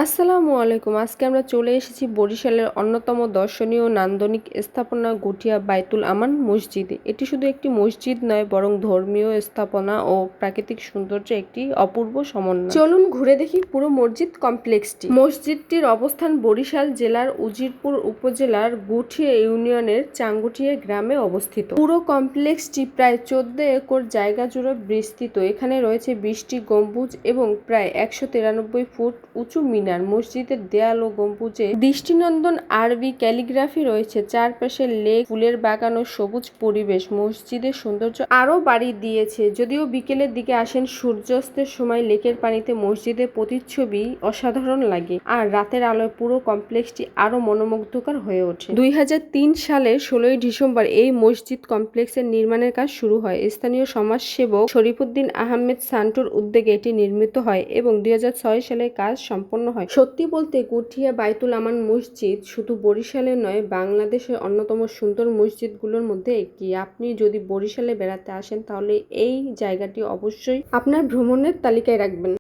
আসসালামু আলাইকুম। আজকে আমরা চলে এসেছি বরিশালের অন্যতম দর্শনীয় নান্দনিক স্থাপনা গুটিয়া বাইতুল আমান মসজিদে। এটি শুধু একটি মসজিদ নয়, বরং ধর্মীয় স্থাপনা ও প্রাকৃতিক সৌন্দর্যের একটি অপূর্ব সমন্বয়। চলুন ঘুরে দেখি পুরো মসজিদ কমপ্লেক্সটি। মসজিদটির অবস্থান বরিশাল জেলার উজিরপুর উপজেলার গুঠিয়া ইউনিয়নের চাঙ্গুটিয়া গ্রামে অবস্থিত। পুরো কমপ্লেক্সটি প্রায় 14 একর জায়গা জুড়ে বিস্তৃত। এখানে রয়েছে 20টি গম্বুজ এবং প্রায় 193 ফুট উঁচু মিনার। মসজিদের দেয়াল ও গম্বুজে দৃষ্টিনন্দন আরবি ক্যালিগ্রাফি রয়েছে। চারপাশে লেক, ফুলের বাগান ও সবুজ পরিবেশ মসজিদের সৌন্দর্য আরো বাড়িয়ে দিয়েছে। যদিও বিকেলের দিকে আসেন, সূর্যাস্তের সময় লেকের পানিতে মসজিদের প্রতিচ্ছবি অসাধারণ লাগে, আর রাতের আলোয় পুরো কমপ্লেক্সটি আরো মনোমুগ্ধকর হয়ে ওঠে। 2003 সালের 16 ডিসেম্বর এই মসজিদ কমপ্লেক্সের নির্মাণের কাজ শুরু হয়। স্থানীয় সমাজসেবক শরীফুদ্দীন আহমেদ সান্টুর উদ্যোগে এটি নির্মিত হয় এবং 2006 সালে কাজ সম্পন্ন হয়। সত্যি বলতে গুঠিয়া বাইতুল আমান মসজিদ শুধু বরিশালে নয়, বাংলাদেশের অন্যতম সুন্দর মসজিদগুলোর মধ্যে একটি। আপনি যদি বরিশালে বেড়াতে আসেন, তাহলে এই জায়গাটি অবশ্যই আপনার ভ্রমণের তালিকায় রাখবেন।